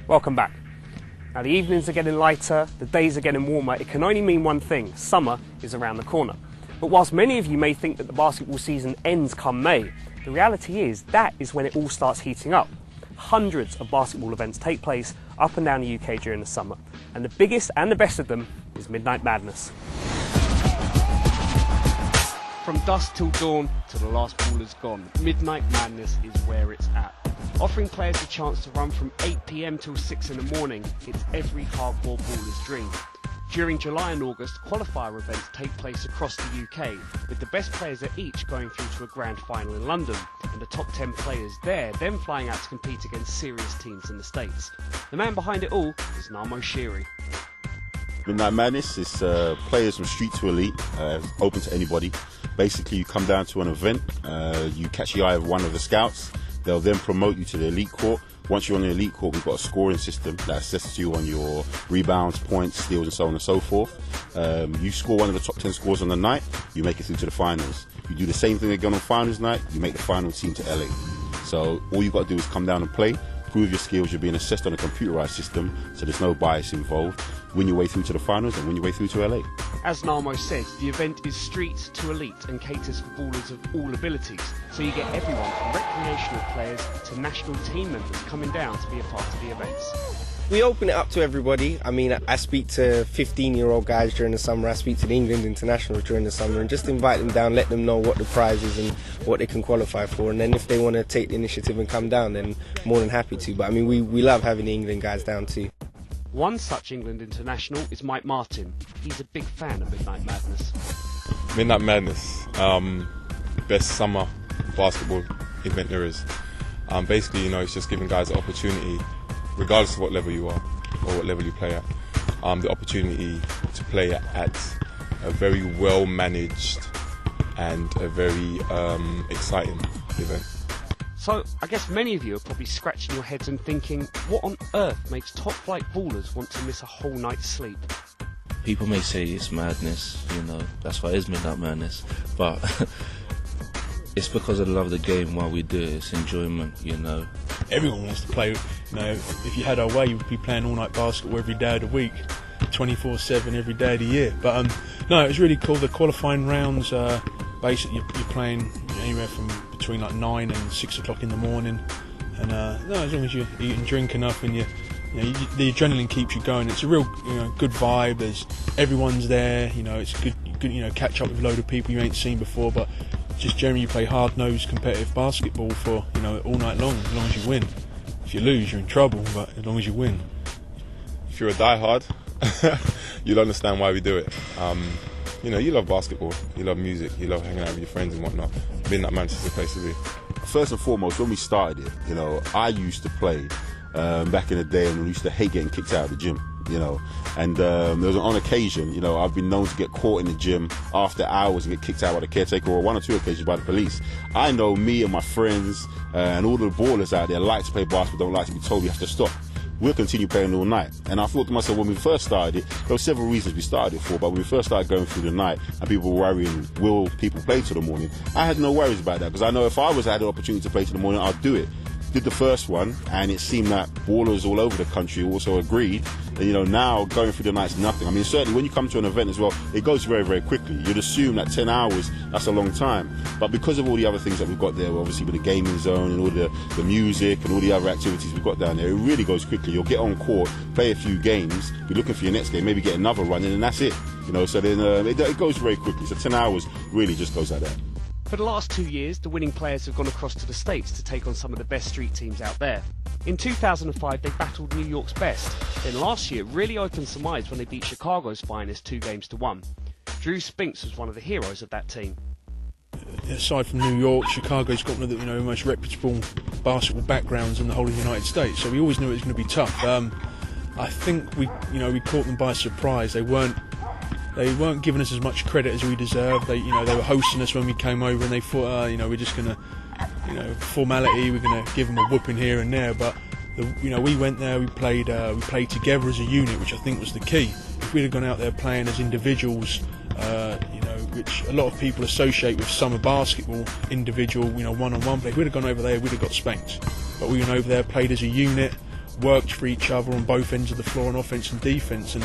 Welcome back. Now the evenings are getting lighter, the days are getting warmer. It can only mean one thing: summer is around the corner. But whilst many of you may think that the basketball season ends come May, the reality is that is when it all starts heating up. Hundreds of basketball events take place up and down the UK during the summer, and the biggest and the best of them is Midnight Madness. From dusk till dawn till the last ball is gone, Midnight Madness is where it's at. Offering players a chance to run from 8 PM till 6 in the morning, it's every hardcore baller's dream. During July and August, qualifier events take place across the UK, with the best players at each going through to a grand final in London, and the top 10 players there then flying out to compete against serious teams in the States. The man behind it all is Narmo Shiri. Midnight Madness is players from street to elite, open to anybody. Basically, you come down to an event, you catch the eye of one of the scouts, they'll then promote you to the elite court. Once you're on the elite court, we've got a scoring system that assesses you on your rebounds, points, steals, and so on and so forth. You score one of the top 10 scores on the night, you make it through to the finals. You do the same thing again on finals night, you make the final team to LA. So all you've got to do is come down and play, prove your skills. You're being assessed on a computerized system, so there's no bias involved. Win your way through to the finals and win your way through to LA. As Narmo says, the event is street to elite and caters for ballers of all abilities. So you get everyone from recreational players to national team members coming down to be a part of the events. We open it up to everybody. I mean, I speak to 15-year-old guys during the summer, I speak to the England internationals during the summer, and just invite them down, let them know what the prize is and what they can qualify for. And then if they want to take the initiative and come down, then more than happy to. But I mean, we love having the England guys down too. One such England international is Mike Martin. He's a big fan of Midnight Madness. Midnight Madness, best summer basketball event there is. Basically, you know, it's just giving guys the opportunity, regardless of what level you are or what level you play at, the opportunity to play at a very well managed and a very exciting event. So, I guess many of you are probably scratching your heads and thinking, what on earth makes top-flight ballers want to miss a whole night's sleep? People may say it's madness, you know, that's why it is Midnight Madness, but it's because I love the game while we do it, it's enjoyment, you know. Everyone wants to play, you know, if you had our way, you'd be playing all-night basketball every day of the week, 24/7 every day of the year. But no, it was really cool. The qualifying rounds, basically you're playing anywhere from between like 9 and 6 o'clock in the morning, and no, as long as you eat and drink enough and the adrenaline keeps you going. It's a real, you know, good vibe. Everyone's there, you know, it's good, you know, catch up with a load of people you ain't seen before, but just generally you play hard-nosed competitive basketball for, you know, all night long, as long as you win. If you lose, you're in trouble, but as long as you win. If you're a diehard, you'll understand why we do it. You know, you love basketball, you love music, you love hanging out with your friends and whatnot. Midnight Madness is the place to be. First and foremost, when we started it, you know, I used to play back in the day, and we used to hate getting kicked out of the gym, you know. And there was on occasion, you know, I've been known to get caught in the gym after hours and get kicked out by the caretaker, or 1 or 2 occasions by the police. I know me and my friends and all the ballers out there like to play basketball, don't like to be told you have to stop. We'll continue playing all night. And I thought to myself, when we first started it, there were several reasons we started it for, but when we first started going through the night and people were worrying, will people play till the morning? I had no worries about that, because I know if I had the opportunity to play till the morning, I'd do it. Did the first one, and it seemed that ballers all over the country also agreed. And, you know, now going through the night's nothing. I mean, certainly when you come to an event as well, it goes very, very quickly. You'd assume that 10 hours, that's a long time. But because of all the other things that we've got there, obviously with the gaming zone and all the music and all the other activities we've got down there, it really goes quickly. You'll get on court, play a few games, be looking for your next game, maybe get another run, and then that's it. You know, so then it goes very quickly. So 10 hours really just goes like that. For the last 2 years, the winning players have gone across to the States to take on some of the best street teams out there. In 2005, they battled New York's best. Then last year, really opened some eyes when they beat Chicago's finest 2-1. Drew Spinks was one of the heroes of that team. Aside from New York, Chicago's got one of the, you know, most reputable basketball backgrounds in the whole of the United States, so we always knew it was going to be tough. I think we caught them by surprise. They weren't giving us as much credit as we deserved. They were hosting us when we came over, and they thought, we're just gonna, formality. We're gonna give them a whooping here and there. But we went there. We played together as a unit, which I think was the key. If we'd have gone out there playing as individuals, which a lot of people associate with summer basketball, individual, one-on-one play. If we'd have gone over there, we'd have got spanked. But we went over there, played as a unit. worked for each other on both ends of the floor on offence and defence, and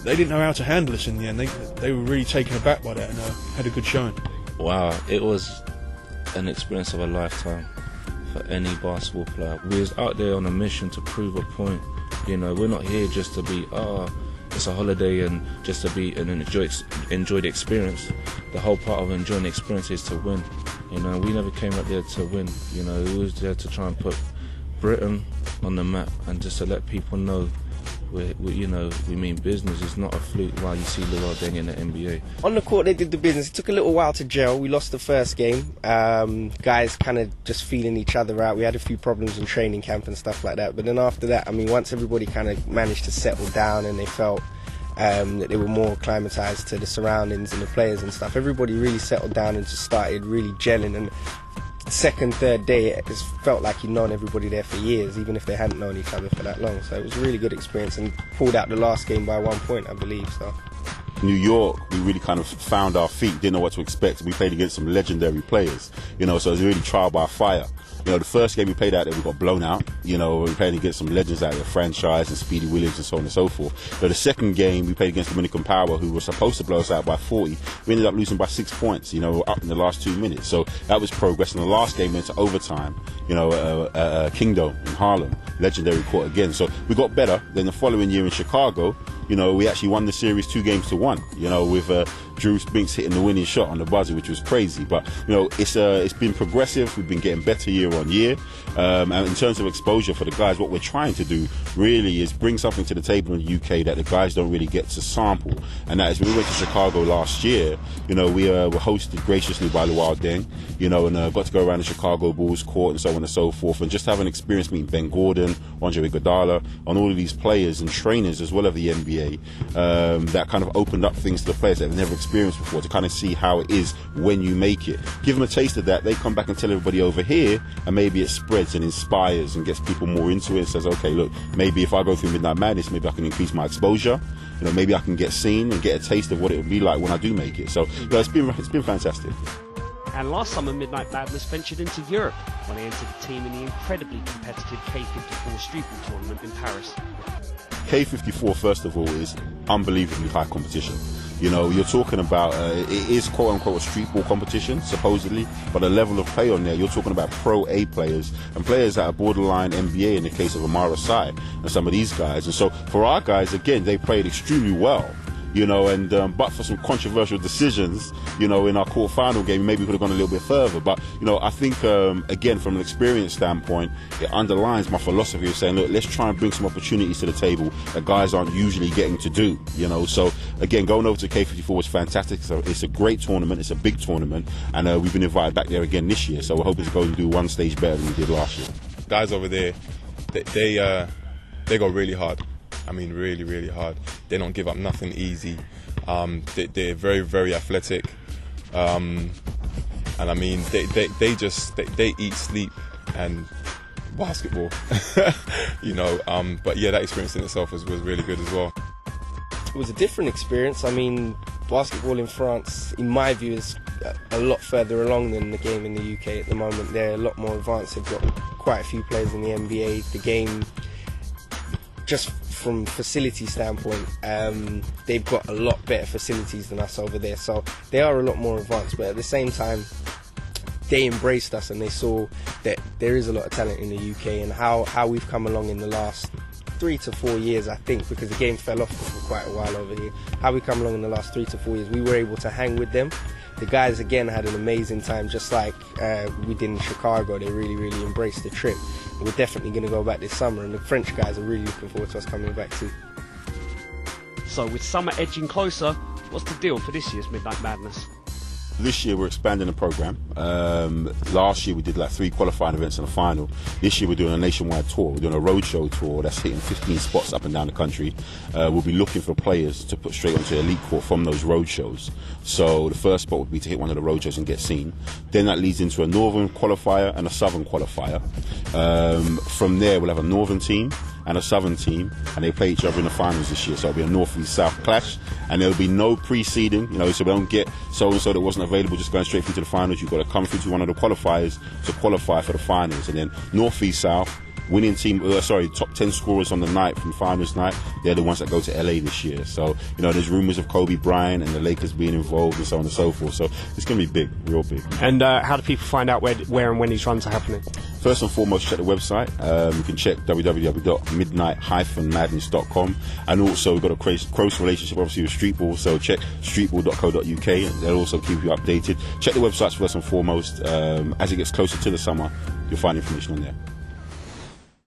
they didn't know how to handle us in the end. They were really taken aback by that and had a good showing. Wow, it was an experience of a lifetime for any basketball player. We was out there on a mission to prove a point. You know, we're not here just to be, it's a holiday and just to be and enjoy the experience. The whole part of enjoying the experience is to win. You know, we never came out there to win. You know, we was there to try and put Britain on the map and just to let people know we mean business. It's not a fluke while you see Luol Deng in the NBA. On the court, they did the business. It took a little while to gel. We lost the first game. Guys kind of just feeling each other out. We had a few problems in training camp and stuff like that. But then after that, I mean, once everybody kind of managed to settle down and they felt that they were more acclimatized to the surroundings and the players and stuff, everybody really settled down and just started really gelling. And second, third day, it just felt like you'd known everybody there for years, even if they hadn't known each other for that long. So it was a really good experience, and pulled out the last game by 1 point, I believe. So New York, we really kind of found our feet, didn't know what to expect. We played against some legendary players, you know, so it was really trial by fire. You know, the first game we played out there, we got blown out. You know, we played against some legends out there, Franchise and Speedy Williams and so on and so forth. But the second game, we played against Dominican Power, who were supposed to blow us out by 40. We ended up losing by 6 points, you know, up in the last 2 minutes. So that was progress. And the last game went to overtime, you know, Kingdom in Harlem, legendary court again. So we got better. Then the following year in Chicago, you know, we actually won the series 2-1, you know, with Drew Spinks hitting the winning shot on the buzzer, which was crazy. But, you know, it's been progressive. We've been getting better year on year. And in terms of exposure for the guys, what we're trying to do really is bring something to the table in the UK that the guys don't really get to sample. And that is, when we went to Chicago last year, you know, we were hosted graciously by Luol Deng, you know, and got to go around the Chicago Bulls court and so on and so forth, and just have an experience meeting Ben Gordon, Andre Iguodala, and all of these players and trainers as well of the NBA. That kind of opened up things to the players that they've never experienced before, to kind of see how it is when you make it. Give them a taste of that, they come back and tell everybody over here, and maybe it spreads and inspires and gets people more into it and says, okay, look, maybe if I go through Midnight Madness, maybe I can increase my exposure. You know, maybe I can get seen and get a taste of what it would be like when I do make it. So yeah, it's been fantastic. And last summer, Midnight Madness ventured into Europe when they entered the team in the incredibly competitive K54 Street Ball tournament in Paris. K54, first of all, is unbelievably high competition. You know, you're talking about, it is quote-unquote a street ball competition, supposedly, but the level of play on there, you're talking about Pro A players and players that are borderline NBA in the case of Amara Sai and some of these guys. And so for our guys, again, they played extremely well. You know, and but for some controversial decisions, you know, in our quarter-final game, maybe we could have gone a little bit further. But, you know, I think, again, from an experience standpoint, it underlines my philosophy of saying, look, let's try and bring some opportunities to the table that guys aren't usually getting to do, you know. So, again, going over to K54 was fantastic. So it's a great tournament. It's a big tournament. And we've been invited back there again this year. So we're hoping to go and do one stage better than we did last year. Guys over there, they go really hard. I mean, really, really hard. They don't give up nothing easy. They're very, very athletic. And I mean, they eat, sleep, and basketball. You know, but yeah, that experience in itself was really good as well. it was a different experience. I mean, basketball in France, in my view, is a lot further along than the game in the UK at the moment. They're a lot more advanced. They've got quite a few players in the NBA. The game, just from facility standpoint, they've got a lot better facilities than us over there. So they are a lot more advanced, but at the same time, they embraced us and they saw that there is a lot of talent in the UK and how we've come along in the last 3 to 4 years, I think, because the game fell off for quite a while over here. How we come along in the last 3 to 4 years, we were able to hang with them. The guys, again, had an amazing time, just like we did in Chicago. They really, really embraced the trip. We're definitely going to go back this summer, and the French guys are really looking forward to us coming back too. So with summer edging closer, what's the deal for this year's Midnight Madness? This year we're expanding the program. Last year we did like 3 qualifying events and a final. This year we're doing a nationwide tour. We're doing a roadshow tour that's hitting 15 spots up and down the country. We'll be looking for players to put straight onto elite court from those roadshows. So the first spot would be to hit one of the roadshows and get seen. Then that leads into a northern qualifier and a southern qualifier. From there we'll have a northern team and a southern team, and they play each other in the finals this year. So it'll be a north v south clash, and there'll be no pre-seeding, you know, so we don't get so-and-so that wasn't available just going straight through to the finals. You've got to come through to one of the qualifiers to qualify for the finals, and then north v south, top 10 scorers on the night from finals night, they're the ones that go to LA this year. So, there's rumours of Kobe Bryant and the Lakers being involved and so on and so forth. So it's going to be big, real big. And how do people find out where and when these runs are happening? First and foremost, check the website. You can check www.midnight-madness.com. And also, we've got a close relationship, obviously, with Streetball. So check streetball.co.uk, and they'll also keep you updated. Check the websites first and foremost. As it gets closer to the summer, you'll find information on there.